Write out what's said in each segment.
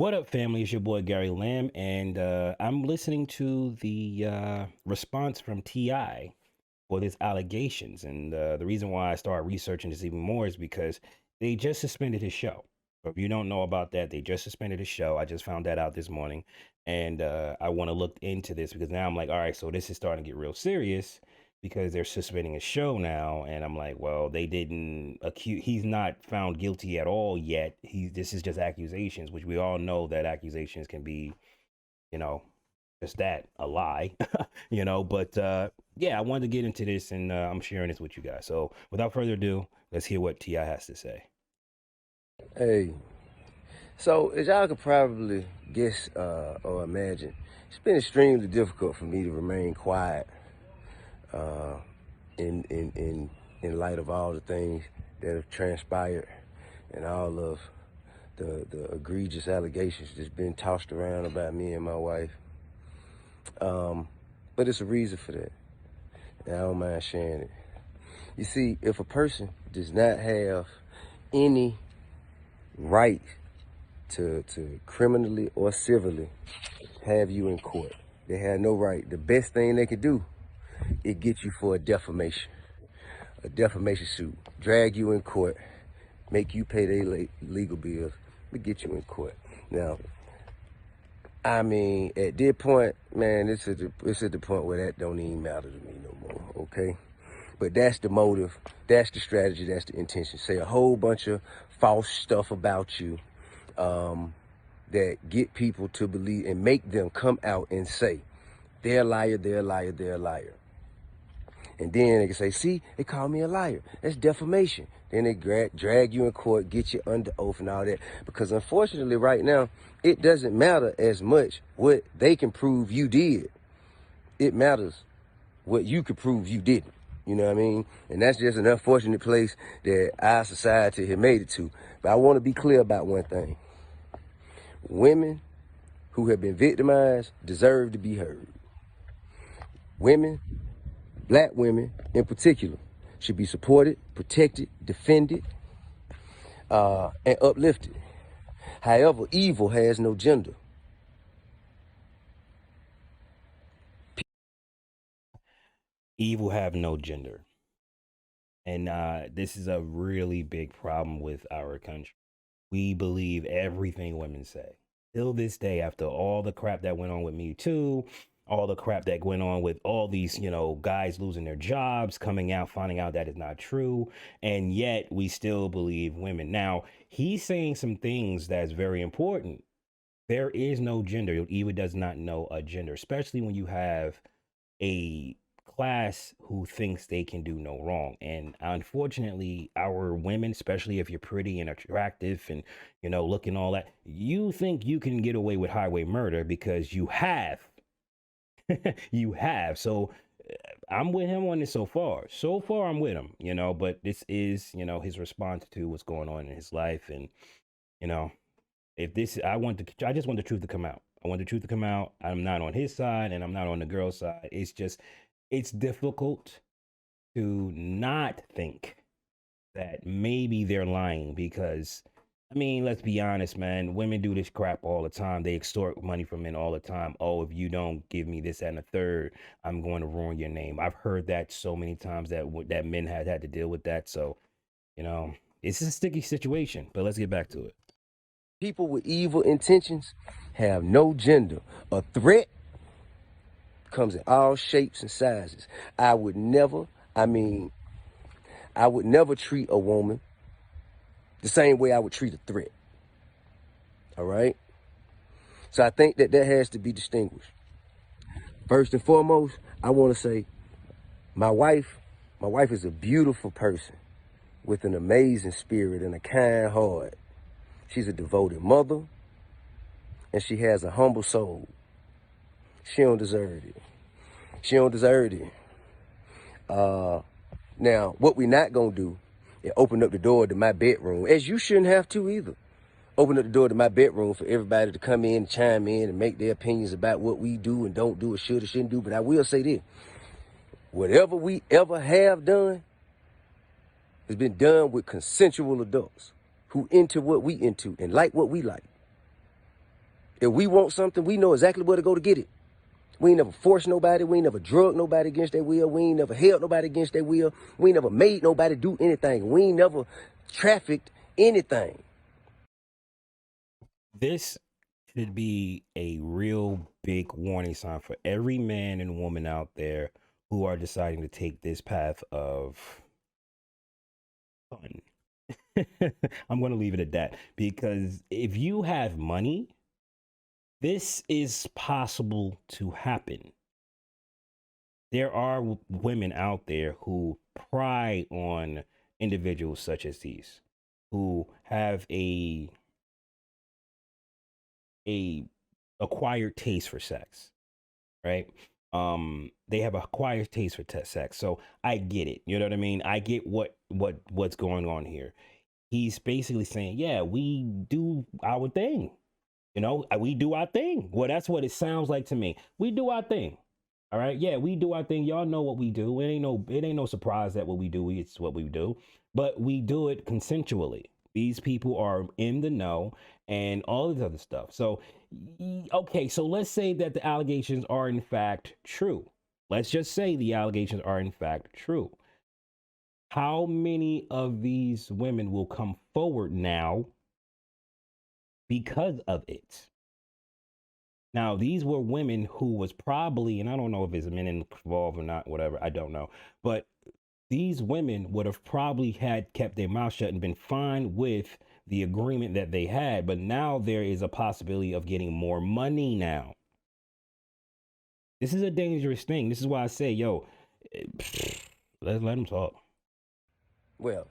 What up, family? It's your boy Gary Lamb, and I'm listening to the response from Ti for these allegations. And the reason why I started researching this even more is because they just suspended his show. So if you don't know about that, they just suspended his show. I just found that out this morning, and I want to look into this because now I'm like, all right, so this is starting to get real serious because they're suspending his show now, and I'm like, well, they didn't accuse. He's not found guilty at all yet. This is just accusations, which we all know that accusations can be, you know, just that, a lie, But yeah, I wanted to get into this, and I'm sharing this with you guys. So without further ado, let's hear what Ti has to say. Hey, so as y'all could probably guess or imagine, it's been extremely difficult for me to remain quiet uh, in, in, in, in light of all the things that have transpired and all of the egregious allegations that's been tossed around about me and my wife. But it's a reason for that, and I don't mind sharing it. You see, if a person does not have any right to criminally or civilly have you in court, they have no right. The best thing they could do is get you for a defamation suit, drag you in court, make you pay their legal bills, but get you in court. Now, I mean, at this point, man, it's at the point where that don't even matter to me no more, okay? But that's the motive, that's the strategy, that's the intention. Say a whole bunch of false stuff about you that get people to believe and make them come out and say, they're a liar, they're a liar, they're a liar. And then they can say, see, they call me a liar. That's defamation. Then they drag you in court, get you under oath and all that. Because unfortunately right now, it doesn't matter as much what they can prove you did. It matters what you can prove you didn't. You know what I mean? And that's just an unfortunate place that our society has made it to. But I want to be clear about one thing. Women who have been victimized deserve to be heard. Women, black women in particular, should be supported, protected, defended, and uplifted. However, evil has no gender. Evil have no gender. And this is a really big problem with our country. We believe everything women say. Till this day, after all the crap that went on with Me Too, all the crap that went on with all these, guys losing their jobs, coming out, finding out that is not true. And yet we still believe women. Now, he's saying some things that's very important. There is no gender. Eva does not know a gender, especially when you have a class who thinks they can do no wrong. And unfortunately, our women, especially if you're pretty and attractive and, looking all that, you think you can get away with highway murder because you have. You have. So I'm with him on this so far. So far, I'm with him, but this is, his response to what's going on in his life. And, you know, if this, I just want the truth to come out. I want the truth to come out. I'm not on his side and I'm not on the girl's side. It's difficult to not think that maybe they're lying because, I mean, let's be honest, man. Women do this crap all the time. They extort money from men all the time. Oh, if you don't give me this, that, and a third, I'm going to ruin your name. I've heard that so many times that men have had to deal with that. So, it's a sticky situation, but let's get back to it. People with evil intentions have no gender. A threat comes in all shapes and sizes. I would never treat a woman the same way I would treat a threat. All right? So I think that has to be distinguished. First and foremost, I want to say my wife is a beautiful person with an amazing spirit and a kind heart. She's a devoted mother, and she has a humble soul. She don't deserve it. She don't deserve it. Now, what we're not going to do is open up the door to my bedroom, as you shouldn't have to either. Open up the door to my bedroom for everybody to come in and chime in and make their opinions about what we do and don't do or should or shouldn't do. But I will say this. Whatever we ever have done has been done with consensual adults who into what we into and like what we like. If we want something, we know exactly where to go to get it. We ain't never forced nobody. We ain't never drugged nobody against their will. We ain't never held nobody against their will. We ain't never made nobody do anything. We ain't never trafficked anything. This should be a real big warning sign for every man and woman out there who are deciding to take this path of fun. I'm going to leave it at that, because if you have money, this is possible to happen. There are women out there who pry on individuals such as these, who have a acquired taste for sex, right? They have acquired taste for sex. So I get it. You know what I mean? I get what's going on here. He's basically saying, yeah, we do our thing. You know, we do our thing. Well, that's what it sounds like to me. We do our thing. All right. Yeah, we do our thing. Y'all know what we do. It ain't no surprise that what we do, it's what we do. But we do it consensually. These people are in the know and all this other stuff. So, okay, so let's say that the allegations are in fact true. Let's just say the allegations are in fact true. How many of these women will come forward now because of it? Now, these were women who was probably, and I don't know if it's men involved or not, whatever, I don't know. But these women would have probably had kept their mouth shut and been fine with the agreement that they had. But now there is a possibility of getting more money now. This is a dangerous thing. This is why I say, yo, let them talk. Well,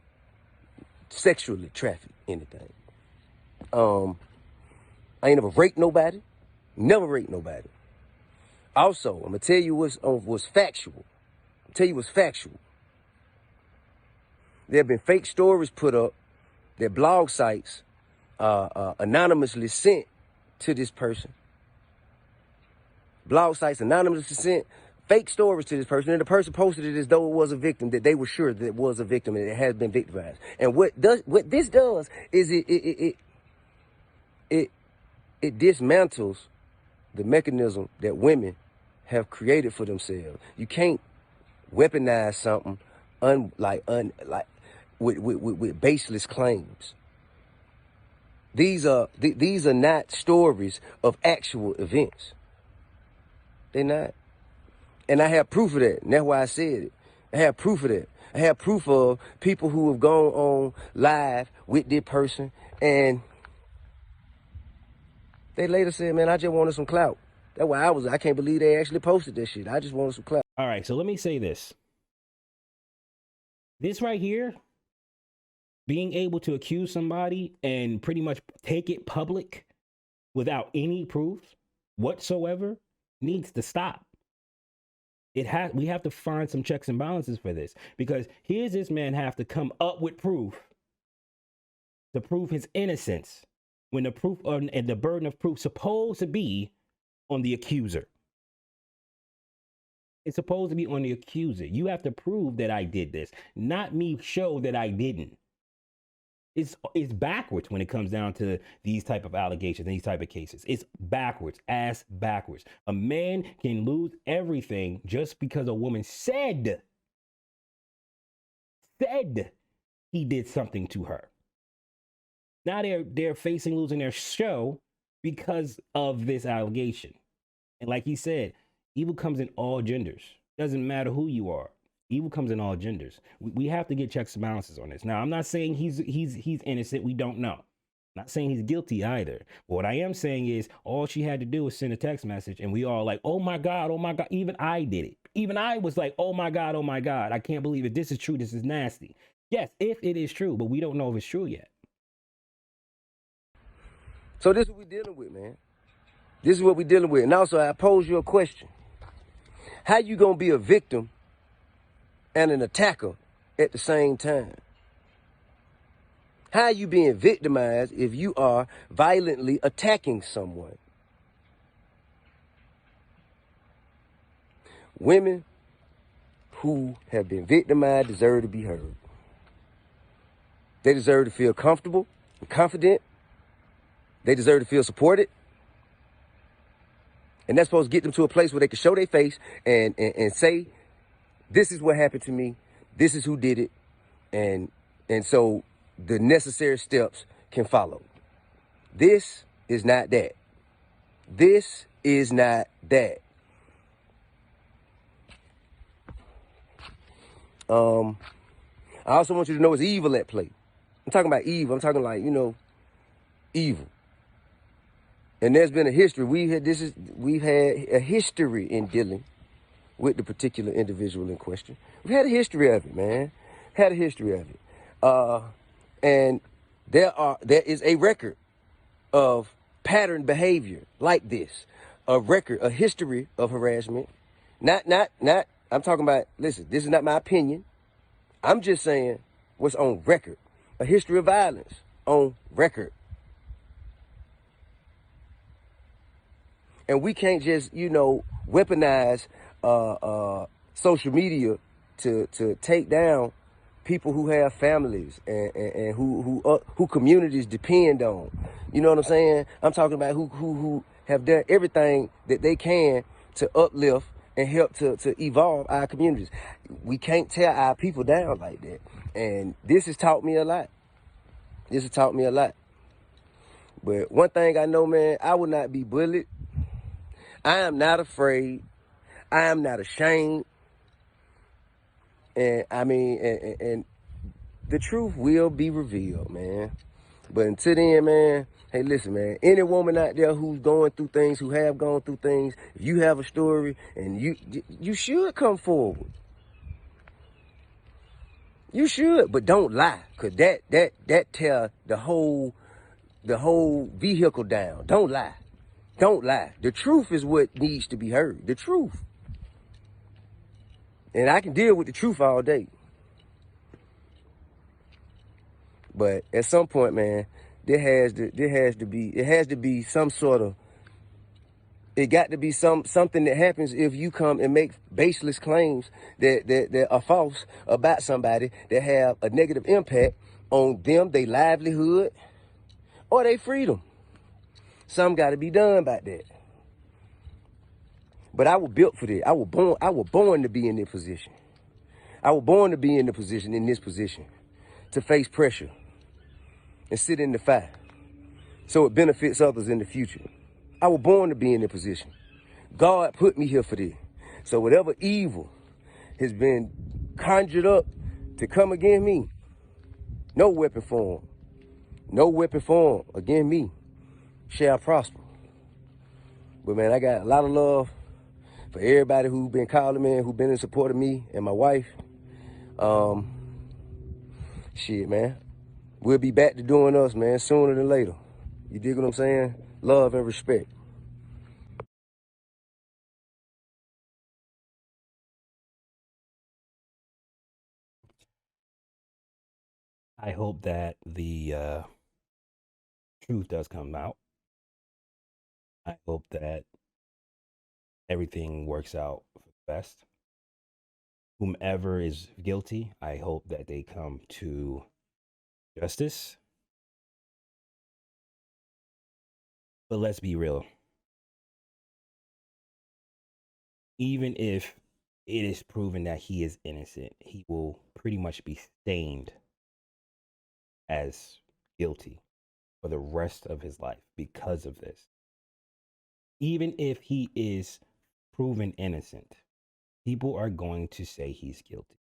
sexually trafficked, anything. I ain't never raped nobody. Never raped nobody. Also, I'm gonna tell you what's factual. There have been fake stories put up that blog sites anonymously sent to this person. Blog sites anonymously sent fake stories to this person, and the person posted it as though it was a victim, that they were sure that it was a victim and it has been victimized. And what this does is it dismantles the mechanism that women have created for themselves. You can't weaponize something with baseless claims. These are not stories of actual events. They're not. And I have proof of that. And that's why I said it. I have proof of that. I have proof of people who have gone on live with this person and they later said, man, I just wanted some clout. That's why I can't believe they actually posted that shit. I just wanted some clout. All right, so let me say this. This right here, being able to accuse somebody and pretty much take it public without any proof whatsoever, needs to stop. We have to find some checks and balances for this, because here's this man have to come up with proof to prove his innocence, when the proof and the burden of proof supposed to be on the accuser. It's supposed to be on the accuser. You have to prove that I did this, not me show that I didn't. It's backwards when it comes down to these type of allegations, these type of cases. It's backwards, ass backwards. A man can lose everything just because a woman said he did something to her. Now they're facing losing their show because of this allegation. And like he said, evil comes in all genders. Doesn't matter who you are. Evil comes in all genders. We have to get checks and balances on this. Now, I'm not saying he's innocent. We don't know. I'm not saying he's guilty either. But what I am saying is all she had to do was send a text message, and we all like, oh my God, oh my God. Even I did it. Even I was like, oh my God, I can't believe it. This is true. This is nasty. Yes, if it is true, but we don't know if it's true yet. So this is what we're dealing with, man. This is what we're dealing with. And also, I pose you a question. How you going to be a victim and an attacker at the same time? How are you being victimized if you are violently attacking someone? Women who have been victimized deserve to be heard. They deserve to feel comfortable and confident. They deserve to feel supported. And that's supposed to get them to a place where they can show their face and say, this is what happened to me. This is who did it. And so the necessary steps can follow. This is not that. This is not that. I also want you to know it's evil at play. I'm talking about evil. I'm talking like, evil. And there's been a history. We've had a history in dealing with the particular individual in question. We've had a history of it, man. Had a history of it. And there is a record of pattern behavior like this. A history of harassment. Not, I'm talking about, listen, this is not my opinion. I'm just saying what's on record. A history of violence on record. And we can't just, weaponize social media to take down people who have families and who communities depend on. You know what I'm saying? I'm talking about who have done everything that they can to uplift and help to evolve our communities. We can't tear our people down like that. And this has taught me a lot. But one thing I know, man, I will not be bullied. I am not afraid. I am not ashamed. And and the truth will be revealed, man. But until then, man, hey, listen, man, any woman out there who's going through things, who have gone through things, if you have a story, and you should come forward. You should, but don't lie, cause that tear the whole vehicle down. Don't lie. Don't lie. The truth is what needs to be heard. The truth. And I can deal with the truth all day. But at some point, man, it has to be some sort of, it got to be something that happens if you come and make baseless claims that are false about somebody that have a negative impact on them, their livelihood, or their freedom. Something got to be done about that. But I was built for this. I was born to be in this position. I was born to be in this position, to face pressure and sit in the fire so it benefits others in the future. I was born to be in this position. God put me here for this. So whatever evil has been conjured up to come against me, no weapon formed against me shall prosper. But man, I got a lot of love for everybody who's been calling me, who's been in support of me and my wife. Shit, man. We'll be back to doing us, man, sooner than later. You dig what I'm saying? Love and respect. I hope that the truth does come out. I hope that everything works out for the best. Whomever is guilty, I hope that they come to justice. But let's be real. Even if it is proven that he is innocent, he will pretty much be stained as guilty for the rest of his life because of this. Even if he is proven innocent, people are going to say he's guilty.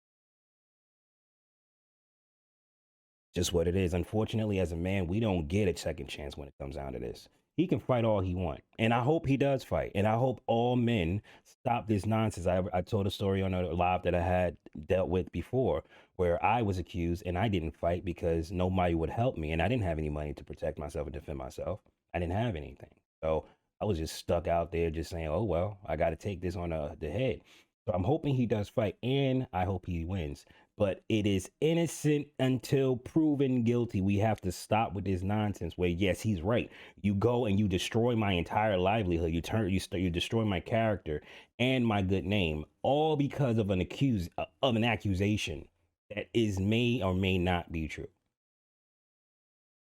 Just what it is. Unfortunately, as a man, we don't get a second chance when it comes down to this. He can fight all he wants, and I hope he does fight. And I hope all men stop this nonsense. I told a story on a live that I had dealt with before, where I was accused and I didn't fight because nobody would help me, and I didn't have any money to protect myself and defend myself. I didn't have anything, so I was just stuck out there, just saying, "Oh well, I got to take this on the head." So I'm hoping he does fight, and I hope he wins. But it is innocent until proven guilty. We have to stop with this nonsense where, yes, he's right. You go and you destroy my entire livelihood. You destroy my character and my good name, all because of an accusation that is may or may not be true.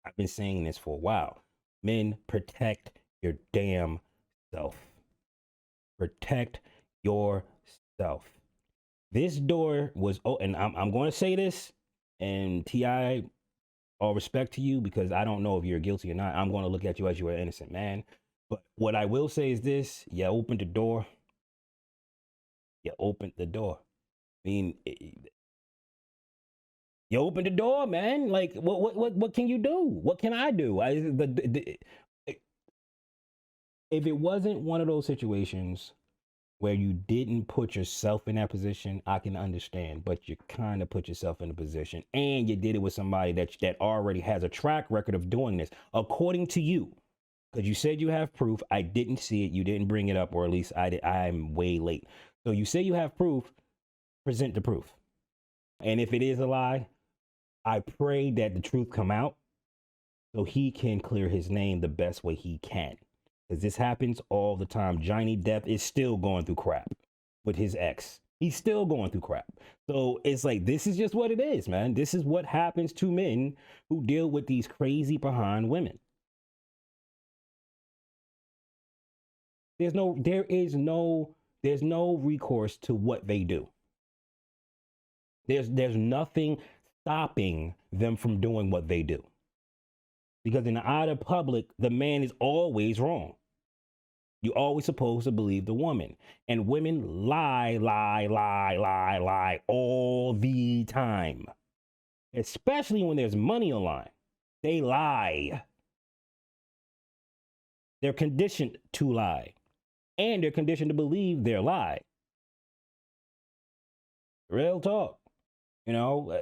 I've been saying this for a while. Men, protect your damn self. Protect yourself. This door was, oh, and I'm going to say this, and T.I., all respect to you, because I don't know if you're guilty or not. I'm going to look at you as you are an innocent man. But what I will say is this: you opened the door. You opened the door. I mean, you opened the door, man. Like, what can you do? What can I do? If it wasn't one of those situations where you didn't put yourself in that position, I can understand. But you kind of put yourself in a position, and you did it with somebody that already has a track record of doing this, according to you. Because you said you have proof. I didn't see it. You didn't bring it up, or at least I did. I'm way late. So you say you have proof. Present the proof. And if it is a lie, I pray that the truth come out so he can clear his name the best way he can. Because this happens all the time. Johnny Depp is still going through crap with his ex. He's still going through crap. So it's like, this is just what it is, man. This is what happens to men who deal with these crazy behind women. There's no recourse to what they do. There's nothing stopping them from doing what they do. Because in the eye of the public, the man is always wrong. You're always supposed to believe the woman. And women lie all the time. Especially when there's money on the line. They lie. They're conditioned to lie. And they're conditioned to believe their lie. Real talk. You know,